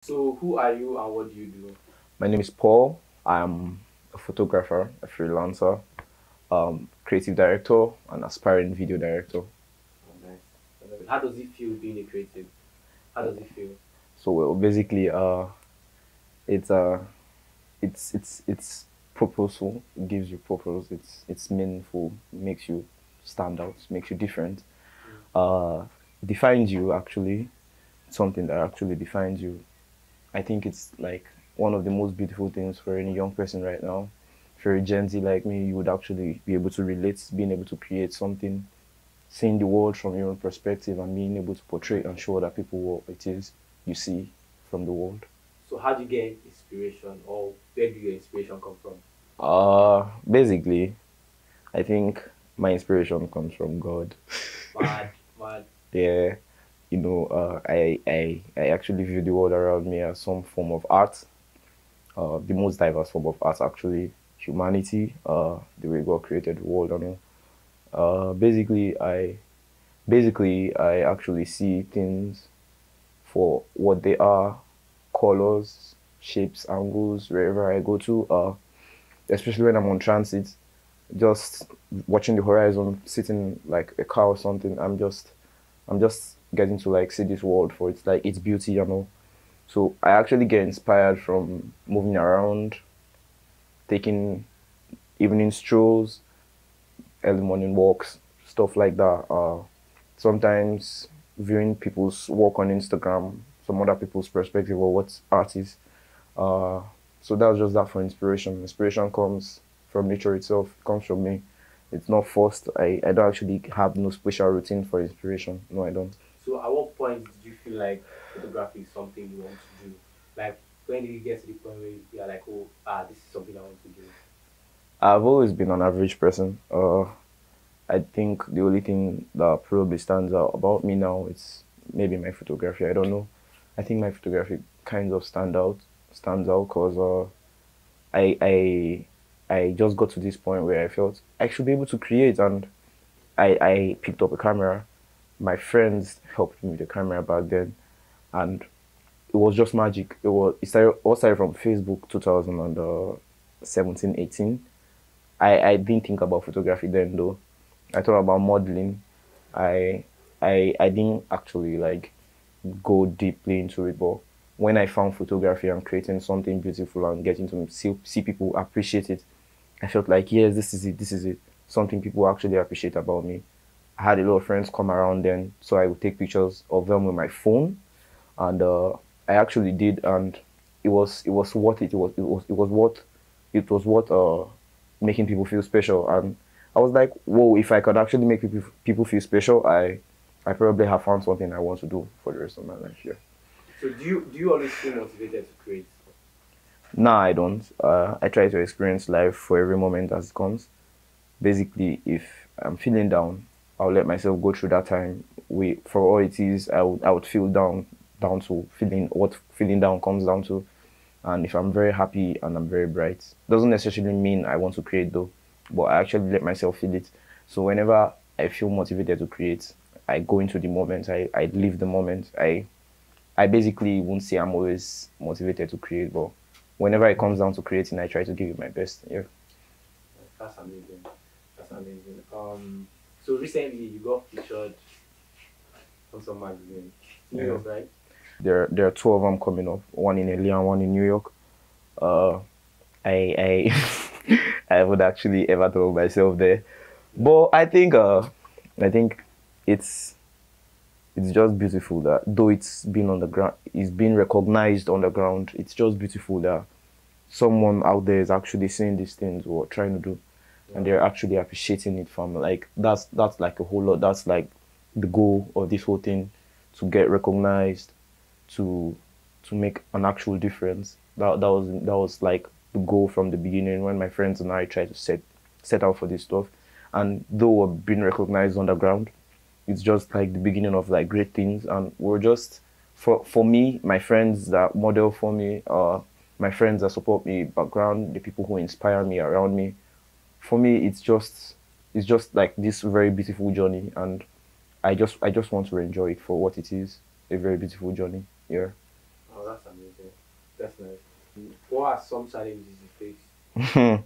So who are you and what do you do? My name is Paul. I'm a photographer, a freelancer, creative director, and aspiring video director. Oh, nice. How does it feel being a creative? How does it feel? So well, basically, it's it's purposeful. It gives you purpose. It's meaningful. Makes you stand out. Makes you different. Mm. Uh, Defines you actually. Something that actually defines you. I think it's like one of the most beautiful things for any young person right now. If you're a Gen Z like me, you would actually be able to relate, being able to create something, seeing the world from your own perspective, and being able to portray and show other people what it is you see from the world. So how do you get inspiration, or where do your inspiration come from? Basically, I think my inspiration comes from God. Mad, mad. Yeah, I actually view the world around me as some form of art, the most diverse form of art actually, humanity, the way God created the world and all. Basically I actually see things for what they are, colors, shapes, angles, wherever I go to, especially when I'm on transit, just watching the horizon, sitting like a car or something, I'm just getting to like see this world for its like its beauty, you know. So I actually get inspired from moving around, taking evening strolls, early morning walks, stuff like that. Sometimes viewing people's work on Instagram, some other people's perspective of what art is. Uh, so that's just that for inspiration. Inspiration comes from nature itself, it comes from me. It's not forced. I don't actually have no special routine for inspiration. No, I don't. So at what point did you feel like photography is something you want to do? Like when did you get to the point where you are like, oh, this is something I want to do? I've always been an average person. I think the only thing that probably stands out about me now is maybe my photography. I don't know. I think my photography kind of stands out because I I I just got to this point where I felt I should be able to create, and I picked up a camera. My friends helped me with the camera back then, and it was just magic. It all started from Facebook 2017, 18. I didn't think about photography then though. I thought about modeling. I I didn't actually like go deeply into it, but when I found photography and creating something beautiful and getting to see people appreciate it, I felt like yes, this is it. This is it. Something people actually appreciate about me. I had a lot of friends come around then, so I would take pictures of them with my phone, and I actually did, and it was worth it. It was worth making people feel special, and I was like, whoa! If I could actually make people feel special, I probably have found something I want to do for the rest of my life. Yeah. So do you always feel motivated to create? Nah, I don't. I try to experience life for every moment as it comes. Basically, if I'm feeling down, I'll let myself go through that time. For all it is, I would feel down to feeling what feeling down comes down to. And if I'm very happy and I'm very bright, doesn't necessarily mean I want to create though, but I actually let myself feel it. So whenever I feel motivated to create, I go into the moment. I live the moment. I basically won't say I'm always motivated to create, but whenever it comes down to creating, I try to give it my best. Yeah. That's amazing. That's amazing. So recently you got featured on some magazine, New Yeah. York, right? There are two of them coming up. One in LA and one in New York. Uh, I I would actually ever throw myself there, but I think it's it's just beautiful that though it's been on the ground, it's been recognized on the ground. It's just beautiful that someone out there is actually seeing these things we're trying to do, and Yeah. they're actually appreciating it from like that's like a whole lot. That's like the goal of this whole thing, to get recognized, to to make an actual difference. That was like the goal from the beginning when my friends and I tried to set out for this stuff. And though we're being recognized on the ground, it's just like the beginning of like great things. And we're just for me, my friends that model for me, my friends that support me background, the people who inspire me around me. For me, it's just like this very beautiful journey, and I just want to enjoy it for what it is, a very beautiful journey. Yeah. Oh, that's amazing. That's nice. What are some challenges you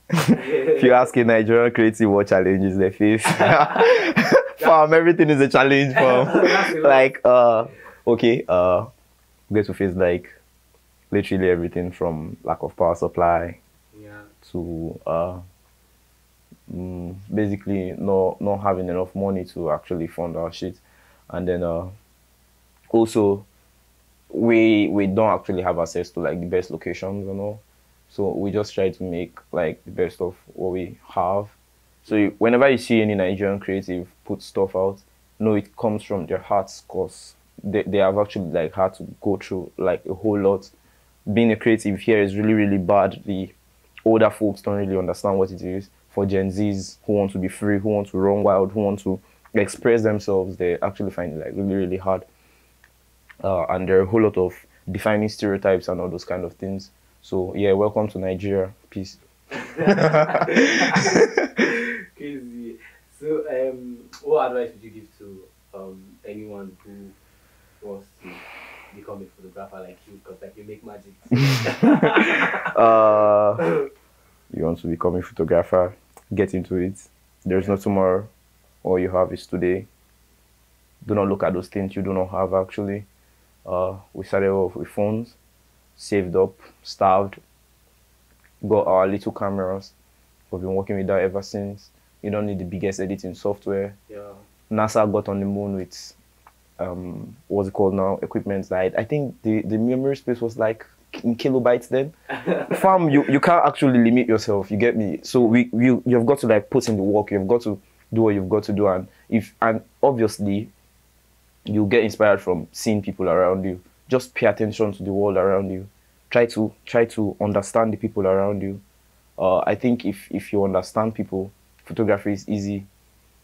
If you face? ask a Nigerian creative what challenges they face, fam, everything is a challenge, That's a fam. lot. Like, okay, get to face like literally everything from lack of power supply Yeah. to basically not having enough money to actually fund our shit, and then also we don't actually have access to like the best locations and all, so we just try to make like the best of what we have. So whenever you see any Nigerian creative put stuff out, no, it comes from their hearts, cause they have actually like had to go through like a whole lot. Being a creative here is really really bad. The older folks don't really understand what it is. For Gen Zs who want to be free, who want to run wild, who want to express themselves, they actually find it like really really hard. And there are a whole lot of defining stereotypes and all those kind of things. So yeah, welcome to Nigeria. Peace. Crazy. So, what advice would you give to anyone who wants to become a photographer like you? Because like you make magic. You want to become a photographer, get into it. There's no tomorrow. All you have is today. Do not look at those things you do not have actually. We started off with phones, saved up, starved, got our little cameras. We've been working with that ever since. You don't need the biggest editing software. Yeah. NASA got on the moon with what's it called now? Equipment that I think the memory space was like in kilobytes then. Fam, you can't actually limit yourself, you get me? So you've got to like put in the work, you've got to do what you've got to do, and obviously you get inspired from seeing people around you. Just pay attention to the world around you. Try to understand the people around you. I think if you understand people, photography is easy.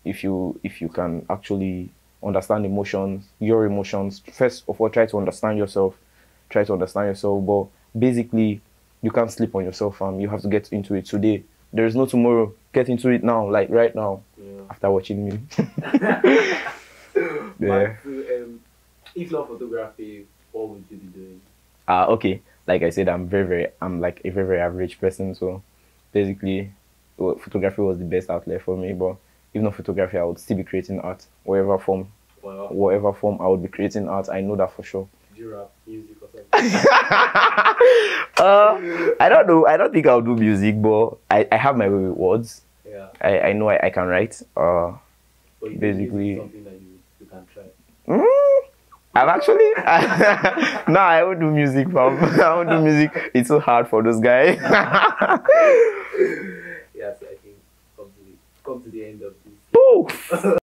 If you can actually understand emotions, your emotions, first of all, try to understand yourself. But basically, you can't sleep on yourself, fam. You have to get into it today. There is no tomorrow. Get into it now, like right now. Yeah. After watching me. Yeah. So, if not photography, what would you be doing? Okay. Like I said, I'm like a very average person. So basically, photography was the best outlet for me. But if not photography, I would still be creating art, whatever form. Wow. Whatever form, I would be creating art. I know that for sure. Do you rap, music, or something? I don't know. I don't think I'll do music, but I have my way with words. Yeah. I know I can write. But you Basically, something that you can try. I've actually no, I won't do music, fam. I won't do music. It's so hard for those guys. Yes, I think come to the end of this. Poof.